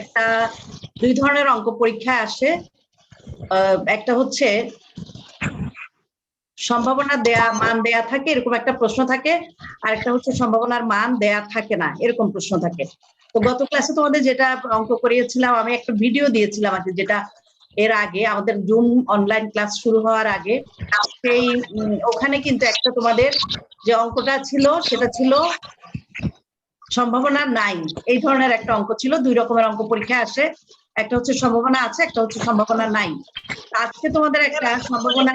একটা দুই ধরনের অঙ্ক পরীক্ষা আসে। একটা হচ্ছে সম্ভাবনা দেয়া মান দেয়া থাকে এরকম একটা প্রশ্ন থাকে, আর একটা হচ্ছে সম্ভাবনার মান দেয়া থাকে না এরকম প্রশ্ন থাকে। তো গত ক্লাসে তোমাদের যেটা অঙ্ক করিয়েছিলাম, আমি একটা ভিডিও দিয়েছিলাম আর কি, যেটা এর আগে আমাদের জুম অনলাইন ক্লাস শুরু হওয়ার আগে, সেই ওখানে কিন্তু একটা তোমাদের যে অঙ্কটা ছিল সেটা ছিল সম্ভাবনা নাই, এই ধরনের একটা অঙ্ক ছিল। দুই রকমের অঙ্ক পরীক্ষা আসে, একটা হচ্ছে সম্ভাবনা আছে, একটা হচ্ছে সম্ভাবনা নাই। আজকে তোমাদের একটা সম্ভাবনা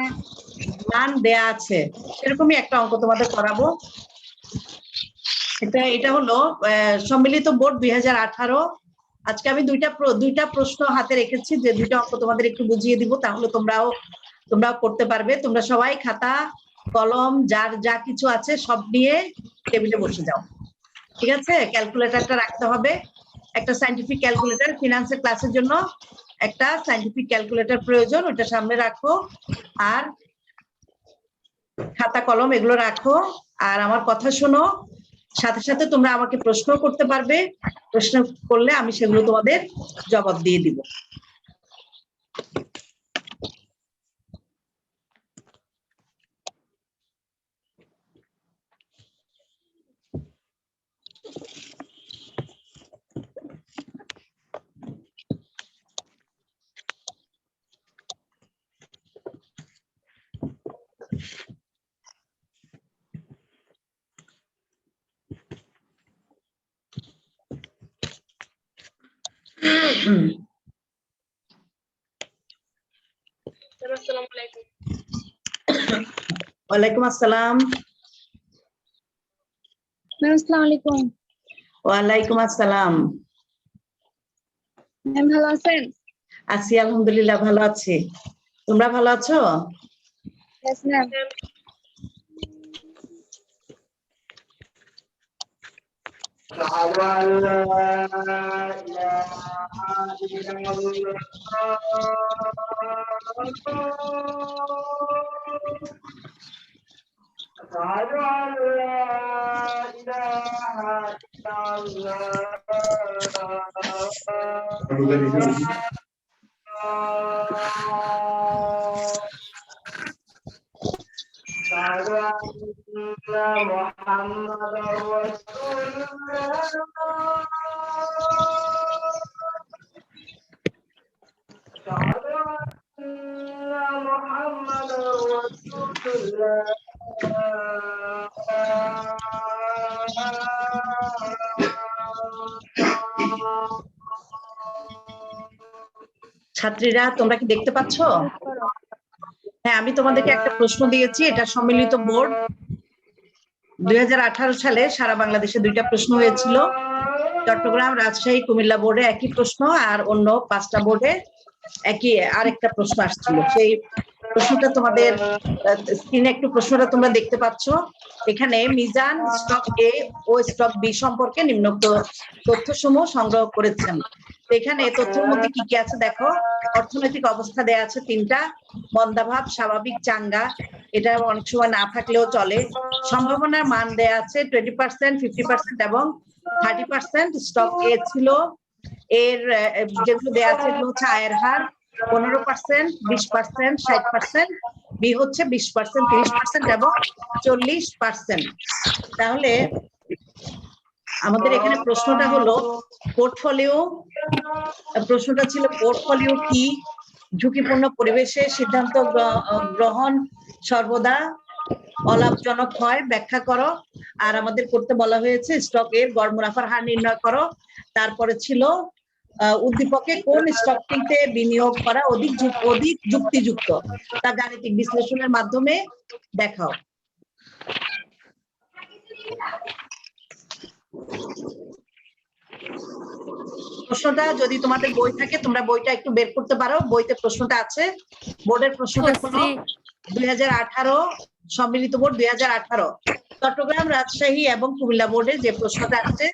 মান দেয়া আছে সেরকমই একটা অঙ্ক তোমাদের করাবো। এটা হলো সম্মিলিত বোর্ড 2018। আজকে আমি দুইটা প্রশ্ন হাতে রেখেছি, যে দুইটা অঙ্ক তোমাদের একটু বুঝিয়ে দিব, তাহলে তোমরাও করতে পারবে। তোমরা সবাই খাতা কলম যার যা কিছু আছে সব নিয়ে টেবিলে বসে যাও, ঠিক আছে? ক্যালকুলেটরটা রাখতে হবে, একটা সায়েন্টিফিক ক্যালকুলেটর। ফিনান্সের ক্লাসের জন্য একটা সায়েন্টিফিক ক্যালকুলেটর প্রয়োজন, ওটা সামনে রাখো, আর খাতা কলম এগুলো রাখো, আর আমার কথা শোনো। সাথে সাথে তোমরা আমাকে প্রশ্ন করতে পারবে, প্রশ্ন করলে আমি সেগুলো তোমাদের জবাব দিয়ে দিব। ওয়ালাইকুম আসসালাম। আসসালামু আলাইকুম। ওয়ালাইকুম আসসালাম। ম্যাম ভালো আছেন? আছি, আলহামদুলিল্লাহ ভালো আছি। তোমরা ভালো আছো? Yes ma'am. ছাত্রীরা তোমরা কি দেখতে পাচ্ছ? হ্যাঁ, আমি তোমাদেরকে একটা প্রশ্ন দিয়েছি, এটা সম্মিলিত বোর্ড 2018 সালে সারা বাংলাদেশে দুইটা প্রশ্ন হয়েছিল। চট্টগ্রাম, রাজশাহী, কুমিল্লা বোর্ডে একই প্রশ্ন, আর অন্য 5টা বোর্ডে একই আরেকটা প্রশ্ন আসছিল। সেই প্রশ্নটা তোমাদের স্ক্রিনে একটু প্রশ্নটা তোমরা দেখতে পাচ্ছ। এখানে মিজান স্টক এ ও স্টক বি সম্পর্কে নিম্নোক্ত তথ্যসমূহ সংগ্রহ করেছেন। এখানে তথ্যের মধ্যে কি কি আছে দেখো। অর্থনৈতিক অবস্থা দেয়া আছে 3টা, মন্দাভাব, স্বাভাবিক, চাঙ্গা, এটা অনেক সময় না থাকলেও চলে। সম্ভাবনার মান দেয়া আছে 20%, 50% এবং 30%। স্টক এ ছিল, এর যেগুলো দেয়া আছে এগুলো হচ্ছে আয়ের হার 15%, 20%, 60%, বি হচ্ছে 20%, 30% এবং 40%। তাহলে আমাদের এখানে প্রশ্নটা হলো পোর্টফোলিও, প্রশ্নটা ছিল পোর্টফোলিও কি, ঝুঁকিপূর্ণ পরিবেশে সিদ্ধান্ত গ্রহণ সর্বদা অলাভজনক হয়, ব্যাখ্যা করো। আর আমাদের করতে বলা হয়েছে স্টকের গড় মুনাফার হার নির্ণয় করো। তারপরে ছিল উদ্দীপকে কোন স্টকটিতে বিনিয়োগ করা অধিক যুক্তিযুক্ত, তা গাণিতিক বিশ্লেষণের মাধ্যমে দেখাও। প্রশ্নটা যদি তোমাদের বই থাকে তোমরা বইটা একটু বের করতে পারো, বইতে প্রশ্নটা আছে। বোর্ডের প্রশ্নটা হলো 2018 সম্মিলিত বোর্ড 2018 চট্টগ্রাম, রাজশাহী এবং কুমিল্লা বোর্ডের যে প্রশ্নটা আসছে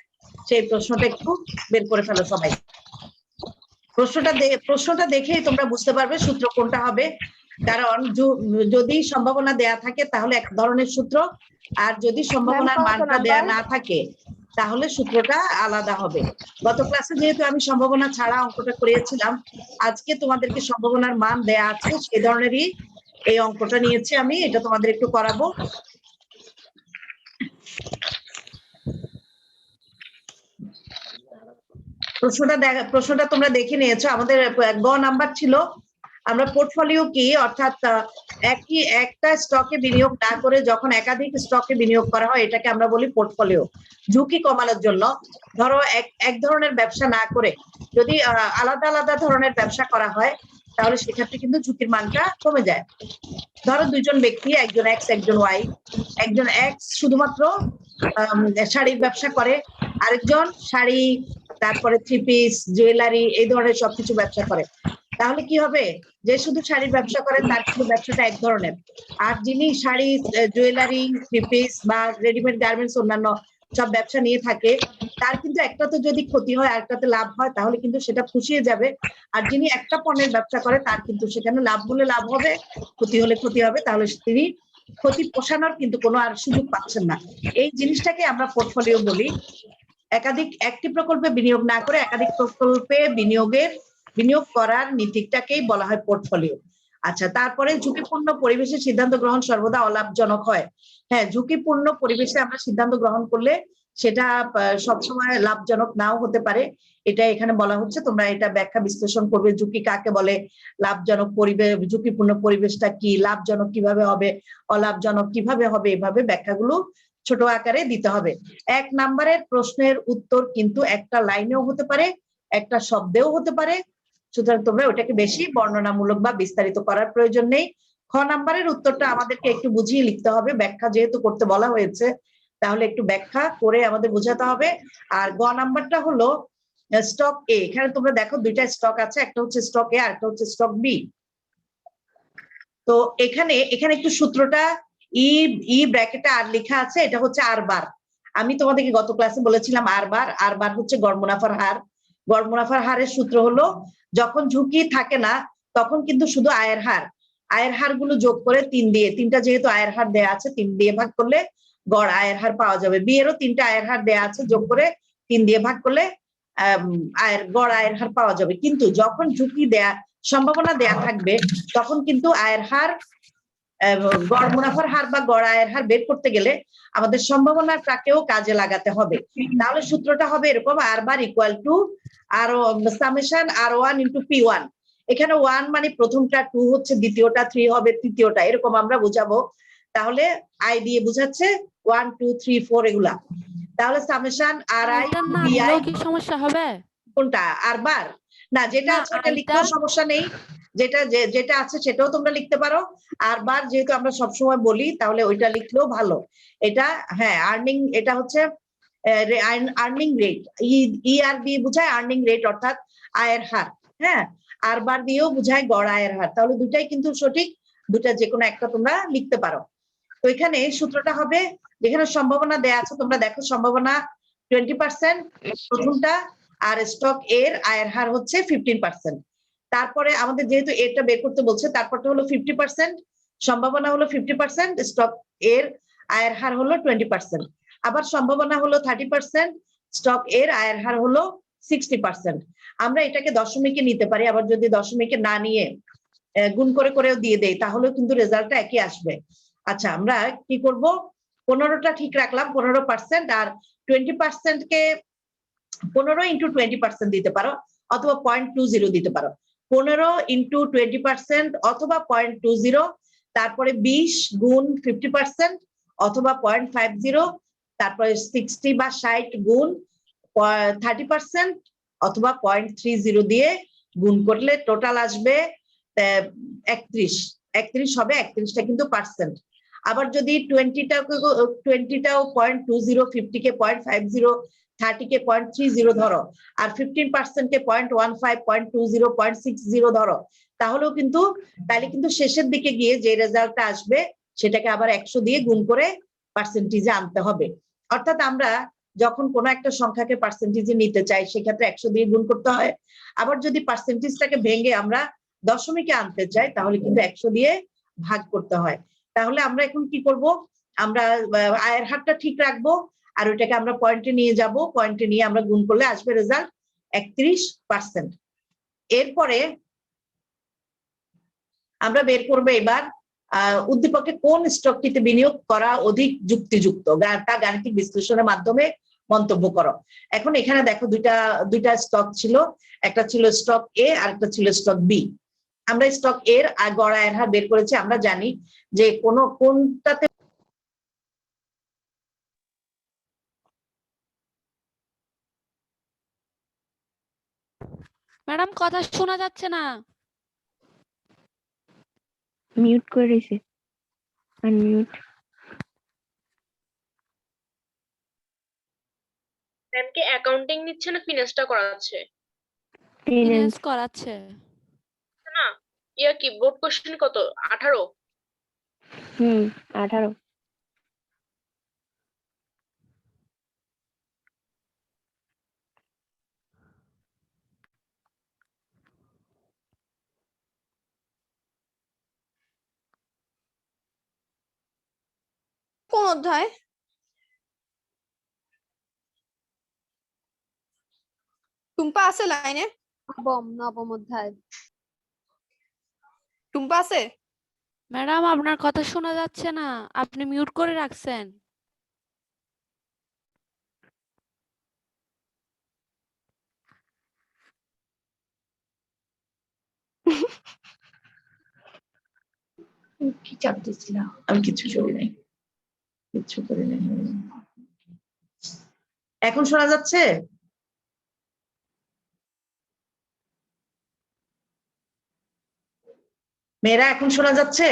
সেই প্রশ্নটা একটু বের করে ফেলো সবাই। প্রশ্নটা দেখেই তোমরা বুঝতে পারবে সূত্র কোনটা হবে, কারণ যদি সম্ভাবনা দেয়া থাকে তাহলে এক ধরনের সূত্র, আর যদি সম্ভাবনার মানটা দেয়া না থাকে তাহলে সূত্রটা আলাদা হবে। গত ক্লাসে যেহেতু আমি সম্ভাবনা ছাড়া অঙ্কটা করিয়েছিলাম, আজকে তোমাদেরকে সম্ভাবনার মান দেয়া আছে, সেই ধরনেরই এই অঙ্কটা নিয়েছি আমি, এটা তোমাদের একটু করাবো। প্রশ্নটা তোমরা দেখে নিয়েছো। আমাদের গ নাম্বার ছিল আমরা পোর্টফোলিও কি, অর্থাৎ একটা স্টকে বিনিয়োগ না করে যখন একাধিক স্টকে বিনিয়োগ করা হয় এটাকে আমরা বলি পোর্টফোলিও। ঝুঁকি কমানোর জন্য ধরো এক ধরনের ব্যবসা না করে যদি আলাদা আলাদা ধরনের ব্যবসা করা হয় তাহলে সেক্ষেত্রে কিন্তু ঝুঁকির মানটা কমে যায়। ধরো দুইজন ব্যক্তি, একজন এক্স একজন ওয়াই। একজন এক্স শুধুমাত্র শাড়ির ব্যবসা করে, আরেকজন শাড়ি, তারপরে থ্রি পিস, জুয়েলারি, এই ধরনের সবকিছু ব্যবসা করে। তাহলে কি হবে, যে শুধু শাড়ির ব্যবসা করে তার কিন্তু ব্যবসাটা এক ধরনের, আর যিনি শাড়ি, জুয়েলারি, থ্রি পিস বা রেডিমেড গার্মেন্টস অন্যান্য সব ব্যবসা নিয়ে থাকে তার কিন্তু একটাতে যদি ক্ষতি হয় আরেকটাতে লাভ হয় তাহলে কিন্তু সেটা পুষিয়ে যাবে। আর যিনি একটা পণ্যের ব্যবসা করে তার কিন্তু সেখানে লাভ হলে লাভ হবে, ক্ষতি হলে ক্ষতি হবে, তাহলে তিনি ক্ষতি পোষানোর কিন্তু কোনো আর সুযোগ পাচ্ছেন না। এই জিনিসটাকে আমরা পোর্টফোলিও বলি। একটি প্রকল্পে বিনিয়োগ না করে একাধিক প্রকল্পে বিনিয়োগ করার নীতিটাকেই বলা হয় পোর্টফোলিও। আচ্ছা, তারপরে ঝুঁকিপূর্ণ পরিবেশে সিদ্ধান্ত গ্রহণ সর্বদা অলাভজনক হয়। হ্যাঁ, ঝুঁকিপূর্ণ পরিবেশে আমরা সিদ্ধান্ত গ্রহণ করলে সেটা সবসময় লাভজনক নাও হতে পারে। এটা এখানে বলা হচ্ছে, তোমরা এটা ব্যাখ্যা বিশ্লেষণ করবে, ঝুঁকি কাকে বলে, লাভজনক পরিবেশ, ঝুঁকিপূর্ণ পরিবেশটা কি, লাভজনক কিভাবে হবে, অলাভজনক কিভাবে হবে, এভাবে ব্যাখ্যাগুলো ছোট আকারে দিতে হবে। 1 নাম্বারের প্রশ্নের উত্তর কিন্তু একটা লাইনেও হতে পারে, একটা শব্দেও হতে পারে, সুতরাং তোমরা ওটাকে বেশি বর্ণনামূলক বা বিস্তারিত করার প্রয়োজন নেই। খ নাম্বারের উত্তরটা আমাদেরকে একটু বুঝিয়ে লিখতে হবে, ব্যাখ্যা যেহেতু করতে বলা হয়েছে তাহলে একটু ব্যাখ্যা করে আমাদের বোঝাতে হবে। আর গ নাম্বারটা হলো স্টক এ। এখানে তোমরা দেখো দুইটা স্টক আছে, একটা হচ্ছে স্টক এ আর একটা হচ্ছে স্টক বি। তো এখানে একটু সূত্রটা ই ব্র্যাকেটে আর লেখা আছে, এটা হচ্ছে আর বার। আমি তোমাদেরকে গত ক্লাসে বলেছিলাম আর বার হচ্ছে গড় মুনাফার হার। গড় মুনাফার হারের সূত্র হলো যখন ঝুঁকি থাকে না তখন কিন্তু শুধু আয়ের হার গুলো যোগ করে 3 দিয়ে, তিনটা যেহেতু আয়ের হার দেয়া আছে 3 দিয়ে ভাগ করলে গড় আয়ের হার পাওয়া যাবে। বি এরও 3টা আয়ের হার দেয়া আছে, যোগ করে 3 দিয়ে ভাগ করলে গড় আয়ের হার পাওয়া যাবে। কিন্তু যখন ঝুঁকি সম্ভাবনা দেয়া থাকবে তখন কিন্তু আয়ের হার, গড় মুনাফার হার বা গড় আয়ের হার বের করতে গেলে আমাদের সম্ভাবনাটাকেও কাজে লাগাতে হবে। তাহলে সূত্রটা হবে এরকম, R bar equal to R summation R1 into P1। এখানে 1 মানে প্রথমটা, 2 হচ্ছে দ্বিতীয়টা, 3 হবে তৃতীয়টা, এরকম আমরা বুঝাবো। তাহলে আই দিয়ে বুঝাচ্ছে 1 2 3 4 এগুলা। তাহলে সামেশন RI BI। কি সমস্যা হবে? কোনটা? আর বার না, যেটা আছে ওটা লিখতেও সমস্যা নেই, যেটা আছে সেটাও তোমরা লিখতে পারো। আর বার যেহেতু আমরা সবসময় বলি তাহলে ওইটা লিখলেও ভালো। এটা হ্যাঁ আর্নিং, এটা হচ্ছে আর্নিং রেট। ই আর দিয়ে বোঝায় আর্নিং রেট অর্থাৎ আয়ের হার। হ্যাঁ, আর বার দিয়েও বোঝায় গড় আয়ের হার। তাহলে দুটাই কিন্তু সঠিক, দুটা যে কোনো একটা তোমরা লিখতে পারো। তো এখানে সূত্রটা হবে, যেখানে সম্ভাবনা দেয়া আছে তোমরা দেখো, সম্ভাবনা 20% প্রথমটা, আর স্টক এর আয়ের হার হচ্ছে 15%। তারপরে আমাদের যেহেতু এটা বের করতে বলছে, তারপরটা হলো 50%, সম্ভাবনা হলো 50%, স্টক এর আয়ের হার হলো 20%। আবার সম্ভাবনা হলো 30%, স্টক এর আয়ের হার হলো 60%। আমরা এটাকে দশমিকে নিতে পারি, আবার যদি দশমিকে না নিয়ে গুণ করে করেও দিয়ে দেই তাহলেও কিন্তু রেজাল্টটা একই আসবে। আচ্ছা, আমরা কি করব, 15টা ঠিক রাখলাম, 15%, আর 20% কে 15 ইন্টু 20% দিতে পারো অথবা 0.20 দিতে পারো। 15 ইন্টু 20% অথবা 0.20, তারপরে 20 গুণ 50% অথবা 0.50, তারপরে 60 বা 60 গুণ 30% অথবা 0.30 দিয়ে গুণ করলে টোটাল আসবে 31 হবে। 31টা কিন্তু পার্সেন্ট। আবার যদি 20টাও 0.20, 50 কে 0.50, 30 কে 0.30 ধরো, আর 15% কে 0.15, 0.20, 0.60 ধরো, তাহলেও কিন্তু শেষের দিকে গিয়ে যে রেজাল্টটা আসবে সেটাকে আবার 100 দিয়ে গুণ করে পার্সেন্টেজে আনতে হবে। অর্থাৎ আমরা যখন কোনো একটা সংখ্যাকে পার্সেন্টেজে নিতে চাই সেক্ষেত্রে 100 দিয়ে গুণ করতে হয়। আবার যদি পার্সেন্টেজটাকে ভেঙে আমরা দশমিকে আনতে চাই তাহলে কিন্তু 100 দিয়ে ভাগ করতে হয়। তাহলে আমরা এখন কি করব, আমরা আয়ের হারটা ঠিক রাখবো, আর ওইটাকে আমরা পয়েন্টে নিয়ে যাব, পয়েন্টে নিয়ে আমরা গুণ করলে আসবে রেজাল্ট 31%। এরপরে আমরা বের করবো এবার উদ্দীপকে কোন স্টকটিতে বিনিয়োগ করা অধিক যুক্তিযুক্ত, তা গাণিতিক বিশ্লেষণের মাধ্যমে মন্তব্য করো। এখন এখানে দেখো দুইটা স্টক ছিল, একটা ছিল স্টক এ আর একটা ছিল স্টক বি। আমরা স্টক এর গড় আয়ের হার বের করেছি। আমরা জানি যে কোনটাতে ম্যাডাম কথা শোনা যাচ্ছে না। মিউট করে রয়েছে, আনমিউট। ম্যাম কি অ্যাকাউন্টিং নিচ্ছে না ফিনান্সটা করাচ্ছে? ফিনান্স করাচ্ছে না ইয়া কি বোর্ড কোশ্চেন কত 18? 18। কোন অধ্যায়? টুম্পা আছে লাইনে? নবম অধ্যায়। টুম্পা আছে? ম্যাডাম আপনার কথা শোনা যাচ্ছে না, আপনি মিউট করে রাখছেন। কি চাপ দিচ্ছিলাম, আমি কিছু করি নাই, কিছু করি নাই। এখন শোনা যাচ্ছে? মেয়েরা এখন শোনা যাচ্ছে?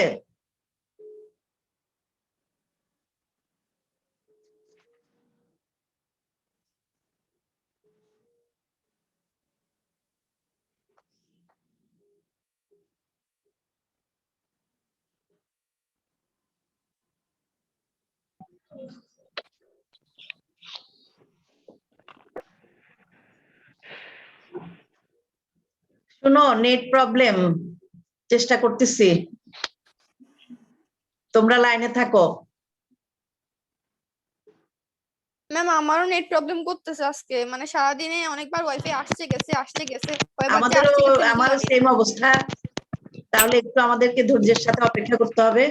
শোনো, নেট প্রবলেম, চেষ্টা করতেছি, তোমরা লাইনে থাকো। ম্যাম আমারও নেট প্রবলেম করতেছে আজকে, মানে সারাদিনে অনেকবার ওয়াইফাই আসছে গেছে কয়বার যে আসছে গেছে আমি আমারও জানি না। সেম অবস্থা, তাহলে একটু আমাদেরকে ধৈর্যের সাথে অপেক্ষা করতে হবে।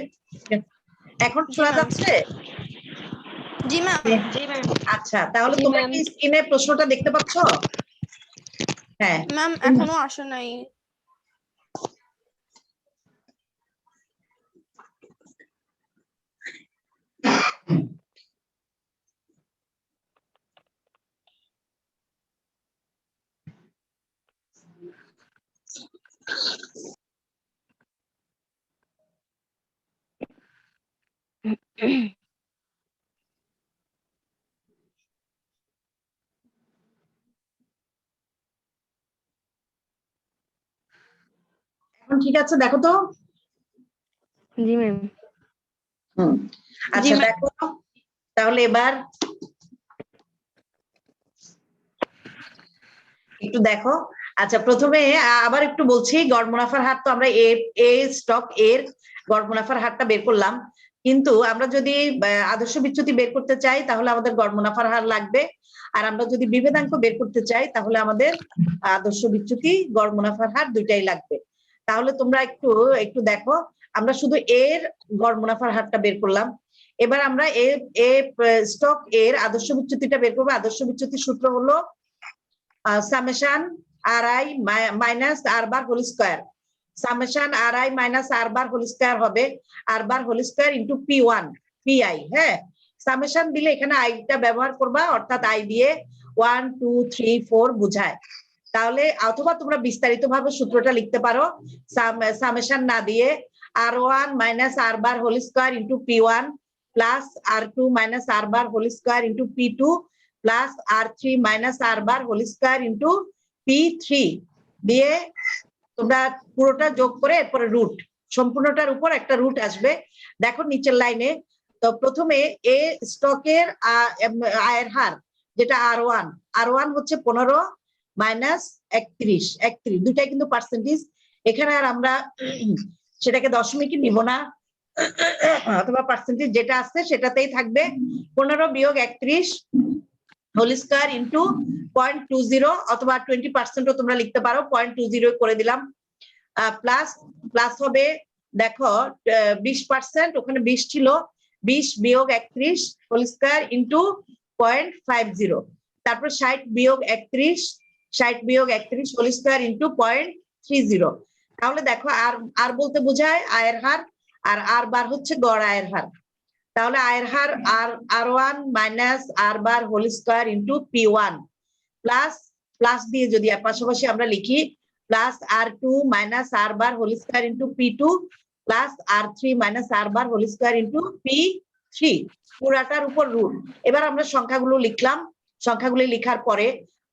এখন শোনা যাচ্ছে? জি ম্যাম। আচ্ছা, তাহলে জি, তোমরা ম্যাম। কি স্ক্রিনে প্রশ্নটা দেখতে পাচ্ছ? হ্যাঁ ম্যাম এখনো আসে নাই। এখন ঠিক আছে, দেখো তো। জি ম্যাম। আচ্ছা দেখো তাহলে এবার একটু দেখো। আচ্ছা, প্রথমে আবার একটু বলছি, গড় মুনাফার হার তো আমরা এ স্টক এর গড় মুনাফার হারটা বের করলাম, কিন্তু আমরা যদি আদর্শ বিচ্যুতি বের করতে চাই তাহলে আমাদের গড় মুনাফার হার লাগবে, আর আমরা যদি বিভেদাঙ্ক বের করতে চাই তাহলে আমাদের আদর্শ বিচ্যুতি গড় মুনাফার হার দুইটাই লাগবে। তাহলে তোমরা একটু দেখো, আমরা শুধু এর গড় মুনাফার হারটা বের করলাম। এবার আমরা স্টক এর আদর্শ বিচ্যুতিটা বের করবো। আদর্শ বিচ্যুতির সূত্র হলো summation R I minus R bar whole square. Summation R I minus R bar whole square হবে R bar whole square into P1 PI। হ্যাঁ, সামেশন দিলে এখানে আইটা ব্যবহার করবা, অর্থাৎ আই দিয়ে 1 2 3 4 বুঝায়। তাহলে অথবা তোমরা বিস্তারিত ভাবে সূত্রটা লিখতে পারো, সামেশন না দিয়ে R1 minus R bar whole square into P1 plus R2 minus R bar whole square into P2 plus R3 minus R bar whole square into P3 দিয়ে তোমরা পুরোটা যোগ করে এরপরে রুট, সম্পূর্ণটার উপর একটা রুট আসবে। দেখো নিচের লাইনে, তো প্রথমে এ স্টকের আয়ের হার যেটা R1 হচ্ছে 15 মাইনাস 31 দুটাই কিন্তু পার্সেন্টেজ। এখানে আর আমরা সেটাকে দশমিকে নিব না, অথবা পার্সেন্টেজ যেটা আছে সেটাতেই থাকবে 15 বিয়োগ 31 হোল স্কয়ার ইন্টু 0.20 অথবা 20%ও তোমরা লিখতে পারো, 0.20 করে দিলাম। প্লাস প্লাস হবে দেখো 20%, ওখানে 20 ছিল, 20 বিয়োগ 31 হোল স্কয়ার ইন্টু 0.50, তারপর 60 বিয়োগ 31 হোল স্কয়ার ইন্টু 0.30। তাহলে দেখো আর বলতে বোঝায় আয়ের হার, আর আর বার হচ্ছে গড় আয়ের হার। তাহলে আয়ের হার R1 minus R bar whole square into P1 plus plus দিয়ে যদি পাশাপাশি আমরা লিখি plus R2 minus R bar whole square into P2 plus R3 minus R bar whole square into P3, পুরাটার উপর রুট। এবার আমরা সংখ্যাগুলো লিখলাম, সংখ্যাগুলো লেখার পরে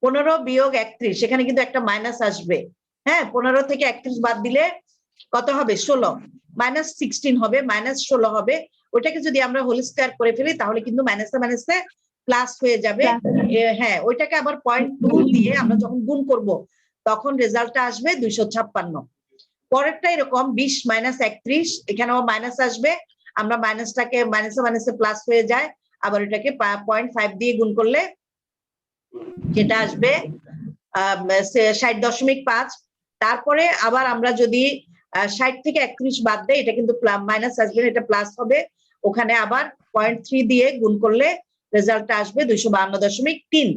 15 বিয়োগ 31, সেখানে কিন্তু একটা মাইনাস আসবে। হ্যাঁ, 15 থেকে 31 বাদ দিলে কত হবে? 16, মাইনাস 16 হবে, মাইনাস 16 হবে। ওইটাকে যদি আমরা হোল স্কয়ার করে ফেলি তাহলে কিন্তু মাইনাসে মাইনাসে প্লাস হয়ে যাবে। হ্যাঁ, ওইটাকে আবার 0.2 দিয়ে আমরা যখন গুণ করব তখন রেজাল্টটা আসবে 256। পরেরটা এরকম 20 মাইনাস 31, এখানেও মাইনাস আসবে, আমরা মাইনাসটাকে মাইনাসে মাইনাসে প্লাস হয়ে যায়, আবার এটাকে 0.5 দিয়ে গুণ করলে যেটা আসবে 60.5। তারপরে আবার আমরা যদি 60 থেকে 31 বাদ দেয় এটা কিন্তু মাইনাস আসবে, এটা প্লাস হবে, ওখানে আবার 0.3 দিয়ে গুণ করলে রেজাল্টটা আসবে 252.3।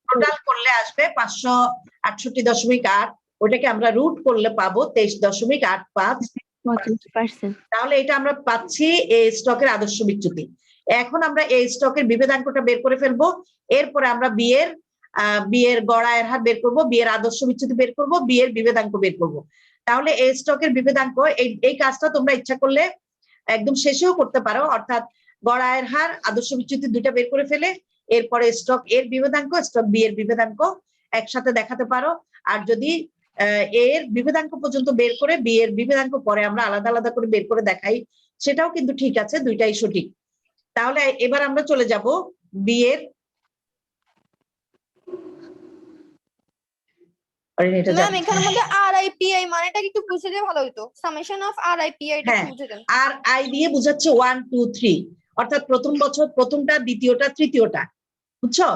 টোটাল করলে আসবে 568.8, ওটাকে আমরা রুট করলে পাবো 23.85। তাহলে এটা আমরা পাচ্ছি এই স্টকের আদর্শ বিচ্যুতি। এখন আমরা এই স্টকের বিভেদাঙ্কটা বের করে ফেলবো, এরপরে আমরা বি এর গড় আয়ের হার বের করবো, বি এর আদর্শ বিচ্যুতি বের করবো, বি এর বিভেদাঙ্ক বের করবো। তাহলে এই স্টকের বিভেদাঙ্ক, এই কাজটা তোমরা ইচ্ছা করলে একদম শেষেও করতে পারো, অর্থাৎ গড় আয়ের হার আদর্শ বিচ্যুতি দুইটা বের করে ফেলে এরপরে স্টক এর বিভেদাঙ্ক, স্টক বি এর বিভেদাঙ্ক একসাথে দেখাতে পারো। আর যদি এর বিভেদাঙ্ক পর্যন্ত বের করে বি এর বিভেদাঙ্ক পরে আমরা আলাদা আলাদা করে বের করে দেখাই, সেটাও কিন্তু ঠিক আছে, দুইটাই সঠিক। তাহলে এবার আমরা চলে যাব বি এর ম্যাম, এখানের মধ্যে RIPI মানেটা একটু বুঝে দিলে ভালো হতো। সামেশন অফ RIPI টা বুঝে দেন। আর আই দিয়ে বোঝাচ্ছে 1 2 3, অর্থাৎ প্রথম বছর প্রথমটা, দ্বিতীয়টা, তৃতীয়টা, বুঝছো?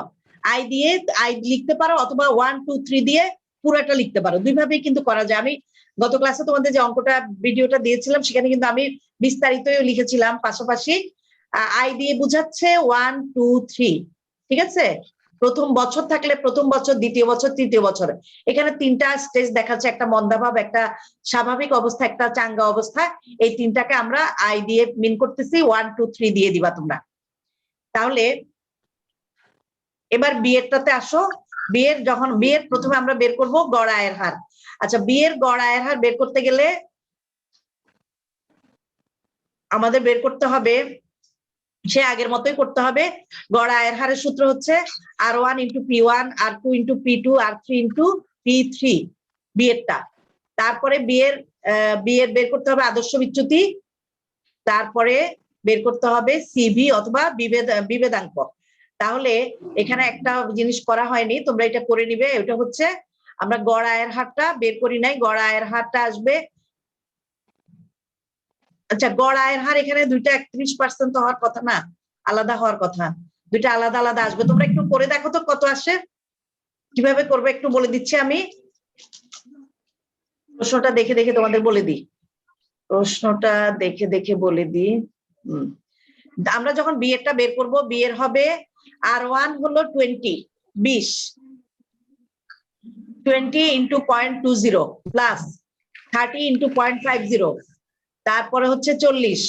আই দিয়ে আই লিখতে পারো অথবা 1 2 3 দিয়ে পুরাটা লিখতে পারো, দুইভাবেই কিন্তু করা যায়। আমি গত ক্লাসে তোমাদের যে অঙ্কটা ভিডিওটা দিয়েছিলাম সেখানে কিন্তু আমি বিস্তারিতও লিখেছিলাম। পাশাপাশি আই দিয়ে বোঝাচ্ছে 1 2 3, ঠিক আছে? প্রথম বছর থাকলে প্রথম বছর, দ্বিতীয় বছর, তৃতীয় বছর, এখানে তিনটা স্টেজ দেখাচ্ছে, একটা মন্দাভাব, একটা স্বাভাবিক অবস্থা, একটা চাঙ্গা অবস্থা। এই তিনটাকে আমরা আই দিয়ে মিন করতেছি, 1 2 3 দিয়ে দিবা তোমরা। তাহলে এবার বি এরটাতে আসো। বি এর যখন বি এর প্রথমে আমরা বের করব গড় আয়ের হার। আচ্ছা, বি এর গড় আয়ের হার বের করতে গেলে আমাদের বের করতে হবে, সে আগের মতোই করতে হবে। গড় আয়ের হারের সূত্র হচ্ছে R1 into P1, R2 into P2, R3 into P3, B এরটা। তারপরে বি এর বের করতে হবে আদর্শ বিচ্যুতি, তারপরে বের করতে হবে সিভি অথবা বিভেদাঙ্ক। তাহলে এখানে একটা জিনিস করা হয়নি, তোমরা এটা করে নিবে। এটা হচ্ছে আমরা গড় আয়ের হারটা বের করি নাই, গড় আয়ের হারটা আসবে, আচ্ছা গড় আয়ের হার এখানে দুইটা 31% হওয়ার কথা না, আলাদা হওয়ার কথা, দুইটা আলাদা আলাদা আসবে। তোমরা একটু করে দেখো তো কত আসে, কিভাবে করবে একটু বলে দিচ্ছি আমি। প্রশ্নটা দেখে দেখে তোমাদের বলে দিই, প্রশ্নটা দেখে দেখে বলে দিই। আমরা যখন বি এরটা বের করব, বি এর হবে R1 হলো 20 ইন্টু 0.20 প্লাস 30 ইন্টু 0.50, তারপরে হচ্ছে 40,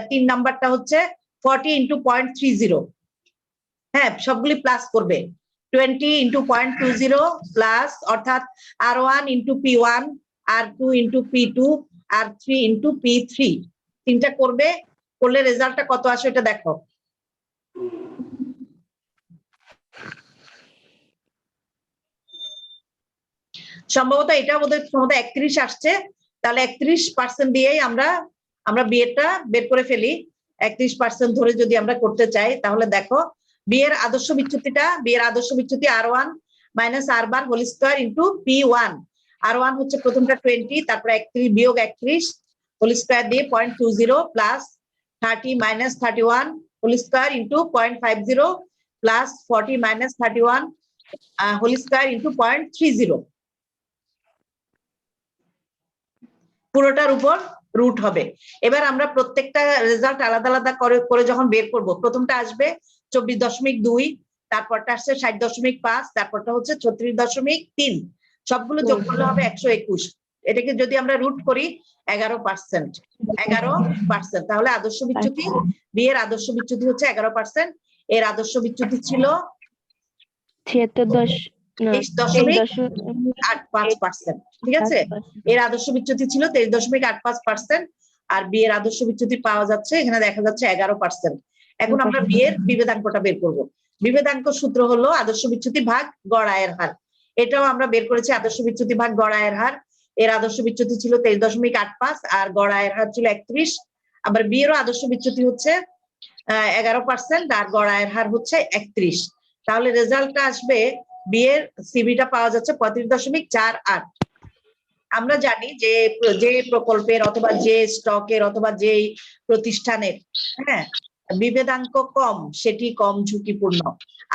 3 নাম্বারটা হচ্ছে 40 ইন্টু 0.30। হ্যাঁ, সবগুলি প্লাস করবে, 20 ইন্টু 0.20 প্লাস, অর্থাৎ R1 into P1, R2 into P2, R3 into P3, তিনটা করবে, করলে রেজাল্টটা কত আসে এটা দেখো। সম্ভবত এটা বোধহয় 31 আসছে, তাহলে 31% দিয়েই আমরা বি এরটা বের করে ফেলি। 31% ধরে যদি আমরা করতে চাই তাহলে দেখো বি এর আদর্শ বিচ্যুতি R1 minus R bar whole square into P1। R1 হচ্ছে প্রথমটা 20, তারপরে 31 বিয়োগ 31, হোল স্কয়ার দিয়ে 0.20 plus 30 minus 31 whole square into 0.50 plus 40 minus 31 whole square into 0.30 পুরোটার উপর রুট হবে। এবার আমরা প্রত্যেকটা রেজাল্ট আলাদা আলাদা করে যখন বের করব, প্রথমটা আসবে 24.2, তারপরটা আসছে 60.5, তারপরটা হচ্ছে 36.3, সবগুলো যোগ করলে হবে 121। এটাকে যদি আমরা রুট করি 11%, তাহলে আদর্শ বিচ্যুতি বি এর আদর্শ বিচ্যুতি হচ্ছে 11%। এর আদর্শ বিচ্যুতি ছিল 23.85%, ঠিক আছে। এর আদর্শ বিচ্যুতি ছিল 23.85%, আর বি এর আদর্শ বিচ্যুতি পাওয়া যাচ্ছে এখানে দেখা যাচ্ছে 11%। এখন আমরা বি এর বিভেদাঙ্কটা বের করব। বিভেদাঙ্ক সূত্র হলো আদর্শ বিচ্যুতি ভাগ গড় আয়ের হার। এটাও আমরা বের করেছি, আদর্শ বিচ্যুতি ভাগ গড় আয়ের হার। এর আদর্শ বিচ্যুতি ছিল 23.85 আর গড় আয়ের হার ছিল 31। আবার বি এরও আদর্শ বিচ্যুতি হচ্ছে 11% আর গড় আয়ের হার হচ্ছে 31। তাহলে রেজাল্টটা আসবে বি এর সিবিটা পাওয়া যাচ্ছে 35.48। আমরা জানি যে প্রকল্পের অথবা যে স্টকের অথবা যে প্রতিষ্ঠানের বিভেদাঙ্ক কম সেটি কম ঝুঁকিপূর্ণ।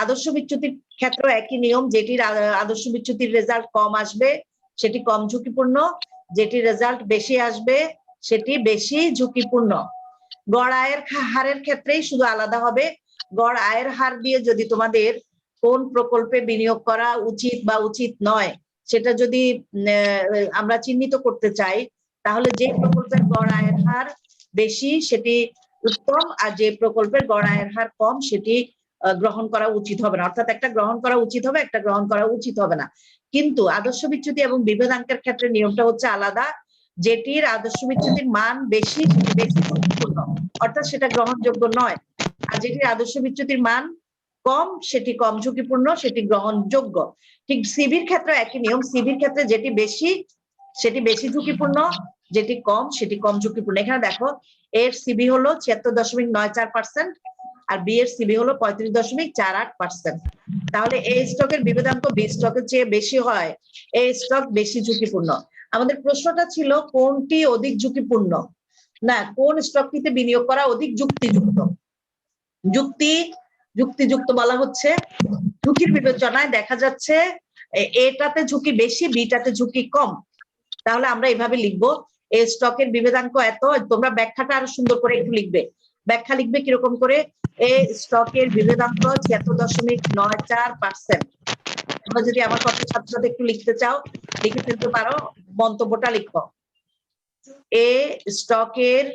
আদর্শ বিচ্যুতির ক্ষেত্রে একই নিয়ম, যেটির আদর্শ বিচ্যুতির রেজাল্ট কম আসবে সেটি কম ঝুঁকিপূর্ণ, যেটি রেজাল্ট বেশি আসবে সেটি বেশি ঝুঁকিপূর্ণ। গড় আয়ের হারের ক্ষেত্রেই শুধু আলাদা হবে। গড় আয়ের হার দিয়ে যদি তোমাদের কোন প্রকল্পে বিনিয়োগ করা উচিত বা উচিত নয় সেটা যদি আমরা চিহ্নিত করতে চাই, তাহলে যে প্রকল্পের গড় আয়ের হার বেশি সেটি উত্তম, আর যে প্রকল্পের গড় আয়ের হার কম সেটি গ্রহণ করা উচিত হবে না। অর্থাৎ একটা গ্রহণ করা উচিত হবে, একটা গ্রহণ করা উচিত হবে না। কিন্তু আদর্শ বিচ্যুতি এবং বিভেদাঙ্কের ক্ষেত্রে নিয়মটা হচ্ছে আলাদা। যেটির আদর্শ বিচ্যুতির মান বেশি সেটি বেশি ঝুঁকিপূর্ণ, অর্থাৎ সেটা গ্রহণযোগ্য নয়। আর যেটির আদর্শ বিচ্যুতির মান কম সেটি কম ঝুঁকিপূর্ণ, সেটি গ্রহণযোগ্য। ঠিক সিবির ক্ষেত্রে একই নিয়ম। সিবির ক্ষেত্রে যেটি বেশি সেটি বেশি ঝুঁকিপূর্ণ, যেটি কম সেটি কম ঝুঁকিপূর্ণ। এখানে দেখো এর সিবি হলো 76.94% আর বি এর সিবি হলো 35.48%। তাহলে এই স্টকের বিভেদাঙ্ক বি স্টকের চেয়ে বেশি হয়, এই স্টক বেশি ঝুঁকিপূর্ণ। আমাদের প্রশ্নটা ছিল কোনটি অধিক ঝুঁকিপূর্ণ, না কোন স্টকটিতে বিনিয়োগ করা অধিক যুক্তিযুক্ত। যুক্তিযুক্ত বলা হচ্ছে ঝুঁকির বিবেচনায় দেখা যাচ্ছে এটাতে ঝুঁকি বেশি, বিটাতে ঝুঁকি কম। তাহলে আমরা এভাবে লিখবো, এই স্টকের বিভেদাঙ্ক এত। তোমরা ব্যাখ্যাটা আরো সুন্দর করে একটু লিখবে। ব্যাখ্যা লিখবে কিরকম করে, এই স্টকের বিভেদাঙ্ক 76.94%। তোমরা যদি আমার কথা ছাত্রদের একটু লিখতে চাও লিখে ফেলতে পারো, মন্তব্যটা লিখো। এ স্টকের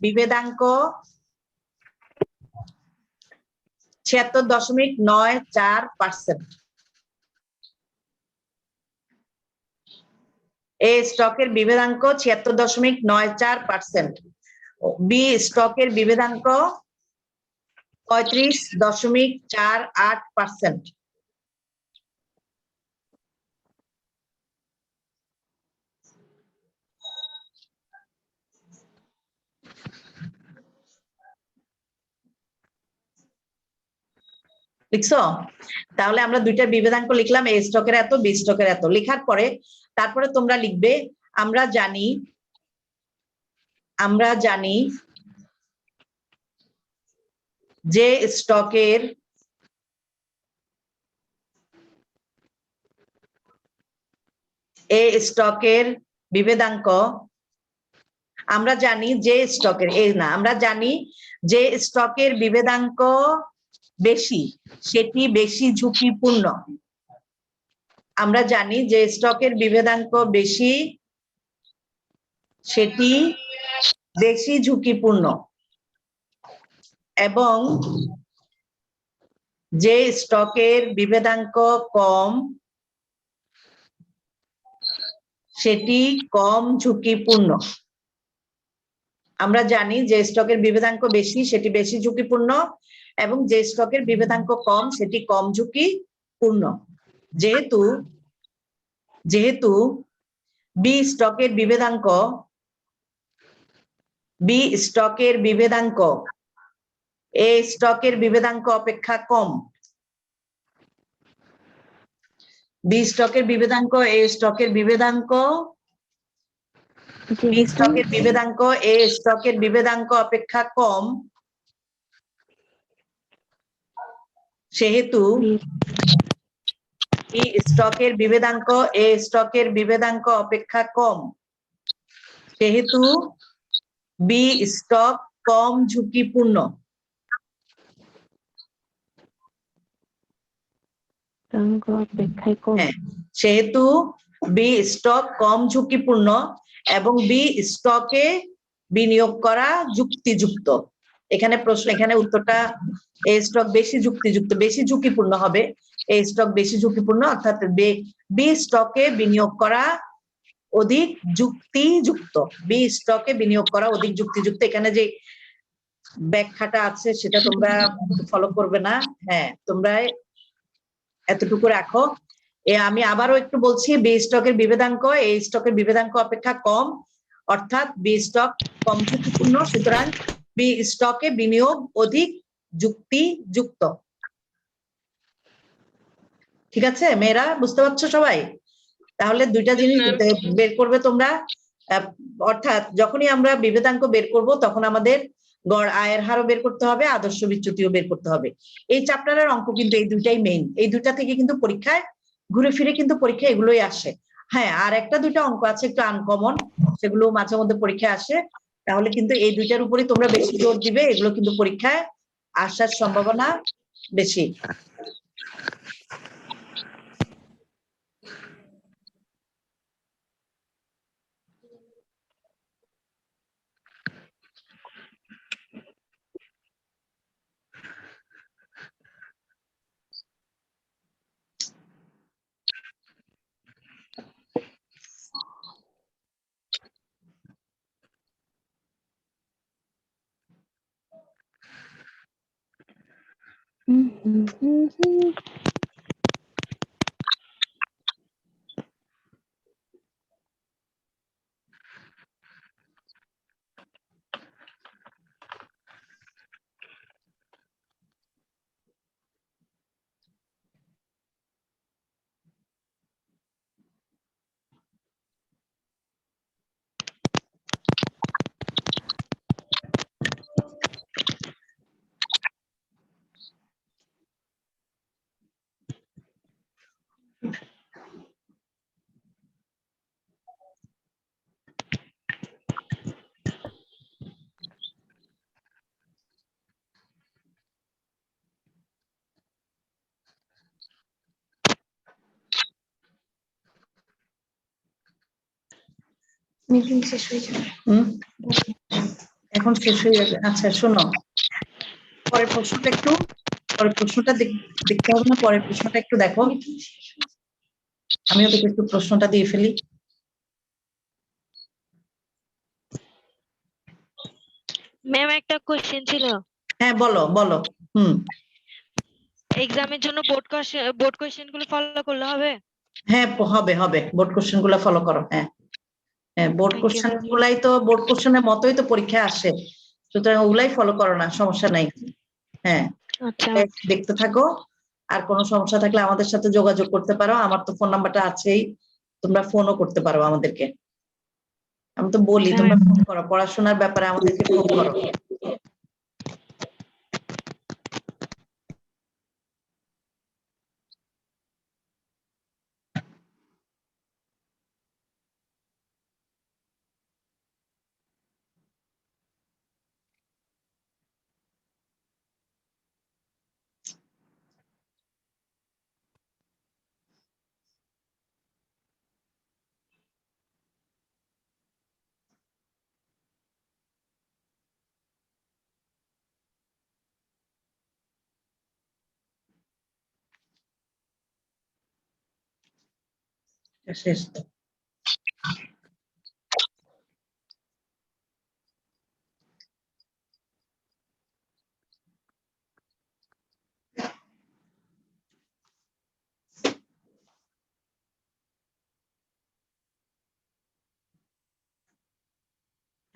বিভেদাঙ্ক 76.94%। এ স্টকের বিভেদাঙ্ক 76.94%। বি স্টকের বিভেদাঙ্ক 35.48%। লিখছো? তাহলে আমরা দুইটা বিভেদাঙ্ক লিখলাম, এ স্টকের এত, বি স্টকের এত। লেখার পরে তারপরে তোমরা লিখবে আমরা জানি যে স্টকের বিভেদাঙ্ক, আমরা জানি যে স্টকের বিভেদাঙ্ক বেশি সেটি বেশি ঝুঁকিপূর্ণ। আমরা জানি যে স্টকের বিভেদাঙ্ক বেশি সেটি বেশি ঝুঁকিপূর্ণ, এবং যে স্টকের বিভেদাঙ্ক কম সেটি কম ঝুঁকিপূর্ণ। আমরা জানি যে স্টকের বিভেদাঙ্ক বেশি সেটি বেশি ঝুঁকিপূর্ণ, এবং যে স্টকের বিভেদাঙ্ক কম সেটি কম ঝুঁকিপূর্ণ। যেহেতু বি স্টকের বিভেদাঙ্ক এ স্টকের বিভেদাঙ্ক অপেক্ষা কম, বি স্টকের বিভেদাঙ্ক এ স্টকের বিভেদাঙ্ক বি যেহেতু স্টকের বিভেদাঙ্ক এ স্টকের বিভেদাঙ্ক অপেক্ষা কম, সেহেতু বি- বি স্টকের বিভেদাঙ্ক এ স্টকের বিভেদাঙ্ক অপেক্ষা কম, সেহেতু বি স্টক কম ঝুঁকিপূর্ণ। বিভেদাঙ্ক অপেক্ষায় কম। হ্যাঁ, সেহেতু বি স্টক কম ঝুঁকিপূর্ণ এবং বি স্টকে বিনিয়োগ করা যুক্তিযুক্ত। এখানে প্রশ্ন, এখানে উত্তরটা এ স্টক বেশি যুক্তিযুক্ত, বেশি ঝুঁকিপূর্ণ হবে। এ স্টক বেশি ঝুঁকিপূর্ণ, অর্থাৎ বি স্টকে বিনিয়োগ করা অধিক যুক্তিযুক্ত। বি স্টকে বিনিয়োগ করা অধিক যুক্তিযুক্ত। এখানে যে ব্যাখ্যাটা আছে সেটা তোমরা ফলো করবে না। হ্যাঁ, তোমরা এতটুকু রাখো। আমি আবারও একটু বলছি, বি স্টকের বিভেদাঙ্ক এ স্টকের বিভেদাঙ্ক অপেক্ষা কম, অর্থাৎ বি স্টক কম ঝুঁকিপূর্ণ, সুতরাং বি স্টকে বিনিয়োগ অধিক যুক্তিযুক্ত। ঠিক আছে মেয়েরা, বুঝতে পারছো সবাই? তাহলে দুইটা জিনিস বের করবে তোমরা। অর্থাৎ যখনই আমরা বিভেদাঙ্ক বের করব তখন আমাদের গড় আয়ের হারও বের করতে হবে, আদর্শ বিচ্যুতিও বের করতে হবে। এই চ্যাপ্টারের অঙ্ক কিন্তু এই দুইটাই মেইন। এই দুইটা থেকে কিন্তু পরীক্ষায় ঘুরে ফিরে কিন্তু পরীক্ষা এগুলোই আসে। হ্যাঁ, আর একটা দুইটা অঙ্ক আছে একটু আনকমন, সেগুলো মাঝে মধ্যে পরীক্ষায় আসে। তাহলে কিন্তু এই দুইটার উপরই তোমরা বেশি জোর দিবে, এগুলো কিন্তু পরীক্ষায় আসার সম্ভাবনা বেশি। হুম হুম হুম হুম। মিটিং শেষ হয়ে যাবে। এখন শেষ হয়ে যাবে। আচ্ছা শোনো, পরের প্রশ্নটা দেখতে হবে না? পরের প্রশ্নটা একটু দেখো, আমিও তোকে একটু প্রশ্নটা দিয়ে ফেলি। ম্যাম একটা কোশ্চেন ছিল। হ্যাঁ বলো বলো। এক্সামের জন্য বোর্ড কোশ্চেন গুলো ফলো করলে হবে? হ্যাঁ হবে হবে, বোর্ড কোশ্চেন গুলো ফলো করো। হ্যাঁ হ্যাঁ, board Thank you, question ma'am. গুলাই তো বোর্ড কোশ্চেনের মতোই তো পরীক্ষা আসে, সুতরাং ওগুলাই ফলো করো না, সমস্যা নাই। হ্যাঁ, আচ্ছা দেখতে থাকো। আর কোনো সমস্যা থাকলে আমাদের সাথে যোগাযোগ করতে পারো, আমার তো ফোন নাম্বারটা আছেই, তোমরা ফোনও করতে পারো আমাদেরকে। আমি তো বলি তোমরা ফোন করো, পড়াশোনার ব্যাপারে আমাদেরকে ফোন করো। শেষ তো।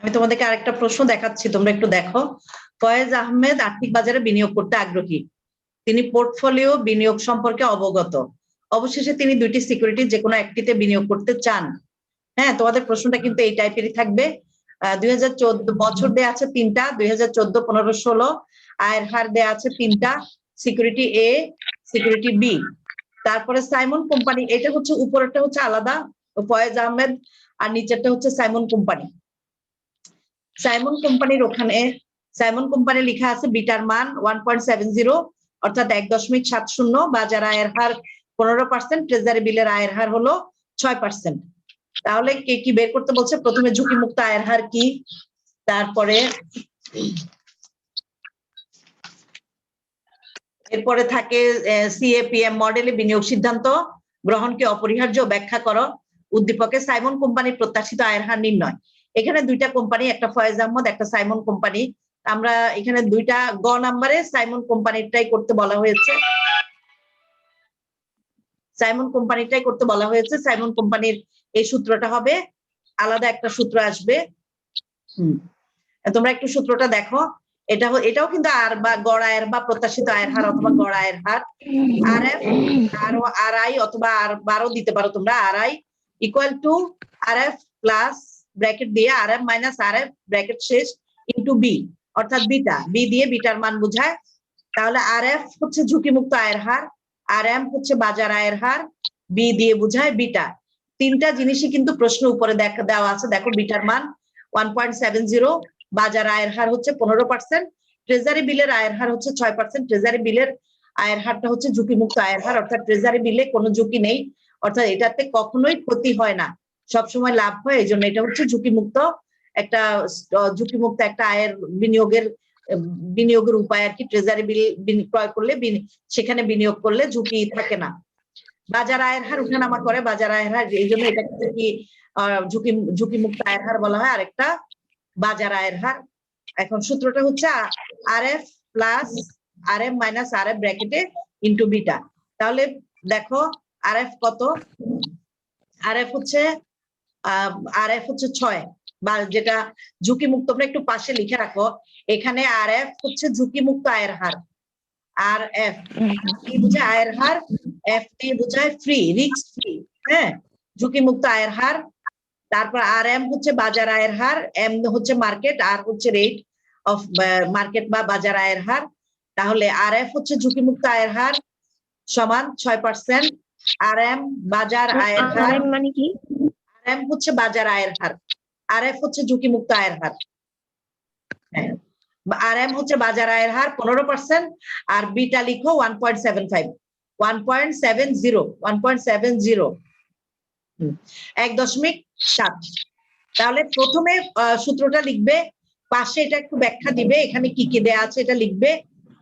আমি তোমাদেরকে আরেকটা প্রশ্ন দেখাচ্ছি, তোমরা একটু দেখো। ফয়েজ আহমেদ আর্থিক বাজারে বিনিয়োগ করতে আগ্রহী, তিনি পোর্টফোলিও বিনিয়োগ সম্পর্কে অবগত, অবশেষে তিনি দুইটি সিকিউরিটি যে কোনো একটিতে বিনিয়োগ করতে চান, হ্যাঁ, তোমাদের প্রশ্নটা কিন্তু এই টাইপেরই থাকবে। 2014 বছর দেয়া আছে 3টা, 2014, 15, 16। আয়ের হার দেয়া আছে 3টা, সিকিউরিটি এ, সিকিউরিটি বি। তারপরে সাইমন কোম্পানি, এটা হচ্ছে উপরেরটা হচ্ছে আলাদা, ফয়েজ আহমেদ, আর নিচেরটা হচ্ছে সাইমন কোম্পানি। সাইমন কোম্পানির ওখানে সাইমন কোম্পানি লেখা আছে বিটার মান 1.70, অর্থাৎ 1.70, বাজার আয়ের হার 15%, ট্রেজারি বিলের আয়ের হার হলো 6%। তাহলে কে কি বের করতে বলছে? প্রথমে ঝুঁকিমুক্ত আয়ের হার কি, তারপরে এরপরে থাকে সিএপিএম মডেলে বিনিয়োগ সিদ্ধান্ত গ্রহণকে অপরিহার্য, ব্যাখ্যা করো। উদ্দীপকে সাইমন কোম্পানির প্রত্যাশিত আয়ের হার নির্ণয়। এখানে দুইটা কোম্পানি, একটা ফয়েজ আহমদ, একটা সাইমন কোম্পানি। আমরা এখানে দুইটা গ নাম্বারে সাইমন কোম্পানিটাই করতে বলা হয়েছে, সাইমন কোম্পানিটাই করতে বলা হয়েছে। সাইমন কোম্পানির এই সূত্রটা হবে, আলাদা একটা সূত্র আসবে। তোমরা একটু সূত্রটা দেখো। এটাও কিন্তু আর বা গড় আয়ের বা প্রত্যাশিত আয়ের হার অথবা গড় আয়ের হার, আর এফ আর আই অথবা আর বারও দিতে পারো তোমরা। R I equal to R F plus bracket দিয়ে R M minus R F bracket শেষ ইন্টু বি, অর্থাৎ বিটা, বি দিয়ে বিটার মান বোঝায়। তাহলে আর এফ হচ্ছে ঝুঁকিমুক্ত আয়ের হার, আর এম হচ্ছে বাজার আয়ের হার, বি দিয়ে বোঝায় বিটা। তিনটা জিনিসই কিন্তু প্রশ্ন উপরে দেওয়া আছে। দেখো বিটার মান 1.70, বাজার আয়ের হার হচ্ছে 15%, ট্রেজারি বিলের আয়ের হার হচ্ছে 6%। ট্রেজারি বিলের আয়ের হারটা হচ্ছে ঝুঁকিমুক্ত আয়ের হার, অর্থাৎ ট্রেজারি বিলে কোনো ঝুঁকি নেই, অর্থাৎ এটাতে কখনোই ক্ষতি হয় না, সবসময় লাভ হয়। এই জন্য এটা হচ্ছে ঝুঁকিমুক্ত একটা আয়ের বিনিয়োগের উপায় আর কি। ট্রেজারি বিল ক্রয় করলে সেখানে বিনিয়োগ করলে ঝুঁকি থাকে না। বাজার আয়ের হার উঠানামা করে, বাজার আয়ের হার, এই জন্য এটা কি ঝুঁকিমুক্ত আয়ের হার বলা হয়, আরেকটা বাজার আয়ের হার। এখন সূত্রটা হচ্ছে R F plus R M minus R F ব্র্যাকেটে ইন্টু বিটা। তাহলে দেখো আর এফ কত? আর এফ হচ্ছে 6, বা যেটা ঝুঁকিমুক্ত, তোমরা একটু পাশে লিখে রাখো। এখানে আর এফ হচ্ছে ঝুঁকিমুক্ত আয়ের হার, আর এফ কি বোঝায়? আয়ের হার, এফ দিয়ে বোঝায় ফ্রি, রিস্ক ফ্রি। হ্যাঁ, ঝুঁকিমুক্ত আয়ের হার। তারপর আর এম হচ্ছে বাজার আয়ের হার, এম হচ্ছে মার্কেট, আর হচ্ছে রেট অফ মার্কেট বা বাজার আয়ের হার। তাহলে আর এফ হচ্ছে ঝুঁকিমুক্ত আয়ের হার সমান 6%, আর এম বাজার আয়ের হার, মানে কি? আর এম হচ্ছে বাজার আয়ের হার, আর এফ হচ্ছে ঝুঁকিমুক্ত আয়ের হার। আর এম হচ্ছে বাজার আয়ের হার 15%, আর বিটা লিখো 1.75, 1.70, 1.7। তাহলে প্রথমে সূত্রটা লিখবে, পাশে এটা একটু ব্যাখ্যা দিবে, এখানে কি কি দেয়া আছে এটা লিখবে,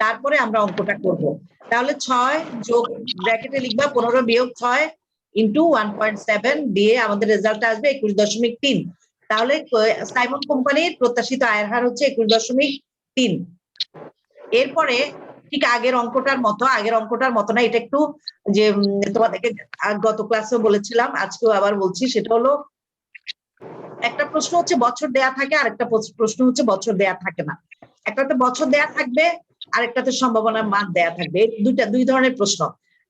তারপরে আমরা অঙ্কটা করব। তাহলে 6 যোগ ব্র্যাকেটে লিখবা 15 বিয়োগ 6 ইন্টু 1.7 দিয়ে আমাদের রেজাল্ট আসবে 21.3। তাহলে সাইমন কোম্পানির প্রত্যাশিত আয়ের হার হচ্ছে 21.3। এরপরে ঠিক আগের অঙ্কটার মতো না, এটা একটু যে তোমাদেরকে গত ক্লাসেও বলেছিলাম, আজকেও আবার বলছি, সেটা হলো একটা প্রশ্ন হচ্ছে বছর দেয়া থাকে, আর একটা প্রশ্ন হচ্ছে বছর দেয়া থাকে না। একটাতে বছর দেয়া থাকবে, আরেকটাতে সম্ভাবনার মান দেয়া থাকবে। দুই ধরনের প্রশ্ন।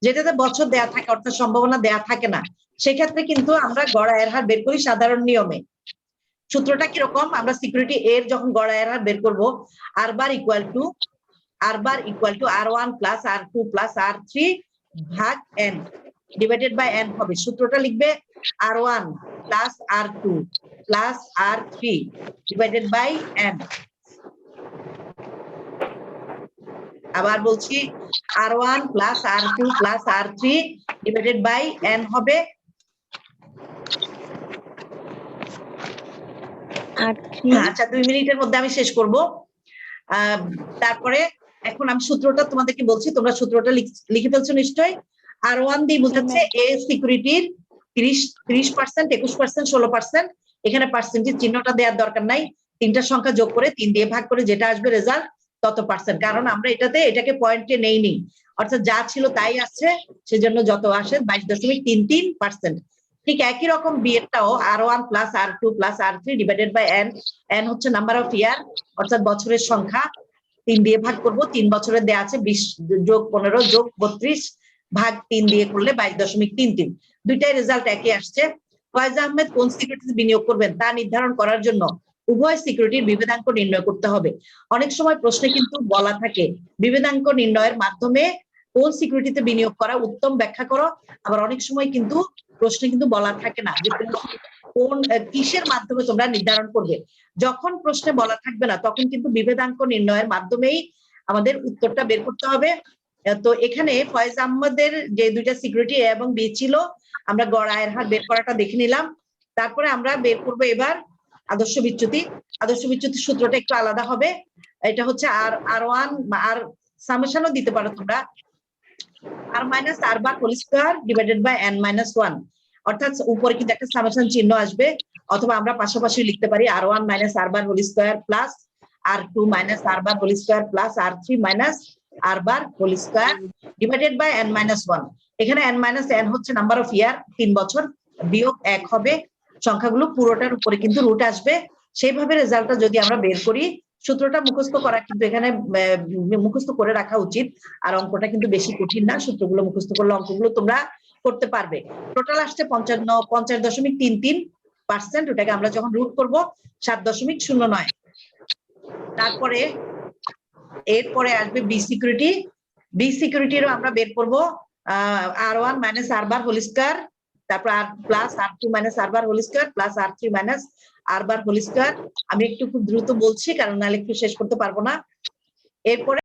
যেটাতে বছর দেয়া থাকে অর্থাৎ সম্ভাবনা দেয়া থাকে না, সেক্ষেত্রে কিন্তু আমরা গড় আয়ের হার বের করি সাধারণ নিয়মে। সূত্রটা কিরকম? আমরা সিকিউরিটি এর যখন গড় আয়ের হার বের করবো, R bar equal to R1 plus R2 plus R3 ভাগ n ডিভাইডেড বাই n হবে। সূত্রটা লিখবে R1 plus R2 plus R3 divided by n। আবার বলছি, R1 plus R2 plus R3 divided by n হবে আচ্ছা 2 মিনিটের মধ্যে আমি শেষ করব। তারপরে এখন আমি সূত্রটা তোমাদেরকে বলছি, তোমরা সূত্রটা লিখে ফেলছো নিশ্চয়ই। R1 দিয়ে বোঝাচ্ছে এ সিকিউরিটির 30%, 21%, 16%। এখানে পার্সেন্টেজ চিহ্নটা দেওয়ার দরকার নাই, তিনটা সংখ্যা যোগ করে 3 দিয়ে ভাগ করে যেটা আসবে রেজাল্ট তত পার্সেন্ট, কারণ আমরা এটাকে পয়েন্টে নেইনি, অর্থাৎ যা ছিল তাই আসছে, সেজন্য যত আসে 22.33%। ঠিক একই রকম বি এরটাও R1 plus R2 plus R3 divided by n। n হচ্ছে নাম্বার অফ ইয়ার, অর্থাৎ বছরের সংখ্যা, 3 দিয়ে ভাগ করব। 3 বছরের দেয়া আছে 20 যোগ 15 যোগ 32 ভাগ 3 দিয়ে করলে 22.33। দুইটাই রেজাল্ট একই আসছে। ফয়েজ আহমেদ কোন সিকিউরিটিতে বিনিয়োগ করবেন তা নির্ধারণ করার জন্য উভয় সিকিউরিটির বিভেদাঙ্ক নির্ণয় করতে হবে। অনেক সময় প্রশ্নে কিন্তু বলা থাকে বিভেদাঙ্ক নির্ণয়ের মাধ্যমে কোন সিকিউরিটিতে বিনিয়োগ করা উত্তম ব্যাখ্যা করো, আবার অনেক সময় কিন্তু প্রশ্নে কিন্তু বলা থাকে না যে কোন কিসের মাধ্যমে তোমরা নির্ধারণ করবে। যখন প্রশ্নে বলা থাকবে না তখন কিন্তু বিভেদাঙ্ক নির্ণয়ের মাধ্যমেই আমাদের উত্তরটা বের করতে হবে। তো এখানে ফয়েজ আহমেদের যে দুইটা সিকিউরিটি এ এবং বি ছিল, আমরা গড় আয়ের হার বের করাটা দেখে নিলাম। তারপরে আমরা বের করবো এবার আদর্শ বিচ্যুতি। আদর্শ বিচ্যুতির সূত্রটা একটু আলাদা হবে। এটা হচ্ছে আর1 আর সামেশনও দিতে পারো তোমরা, R minus R bar whole square divided by n minus 1, অর্থাৎ উপরে কিন্তু একটা সামেশন চিহ্ন আসবে, অথবা আমরা পাশাপাশি লিখতে পারি R one minus R bar whole square plus R two minus R bar whole square plus আর3 minus R bar whole square divided by n minus 1। এখানে n মাইনাস n হচ্ছে নাম্বার অফ ইয়ার, 3 বছর, বিয়োগ 1 হবে, সংখ্যাগুলো পুরোটার উপরে কিন্তু রুট আসবে। সেইভাবে রেজাল্টটা যদি আমরা বের করি, সূত্রটা মুখস্থ করা কিন্তু এখানে মুখস্থ করে রাখা উচিত, আর অঙ্কটা কিন্তু বেশি কঠিন না, সূত্রগুলো মুখস্থ করলে অঙ্কগুলো তোমরা করতে পারবে। টোটাল আসছে 50.33%, ওটাকে আমরা যখন রুট করব 7.09। তারপরে এরপরে আসবে বি সিকিউরিটি। বি সিকিউরিটিরও আমরা বের করবো R one minus R bar whole square, তারপর R plus R two minus R bar whole square plus আর3 minus R bar whole square. আমি একটু খুব দ্রুত বলছি কারণ নাহলে একটু শেষ করতে পারবো না। এরপরে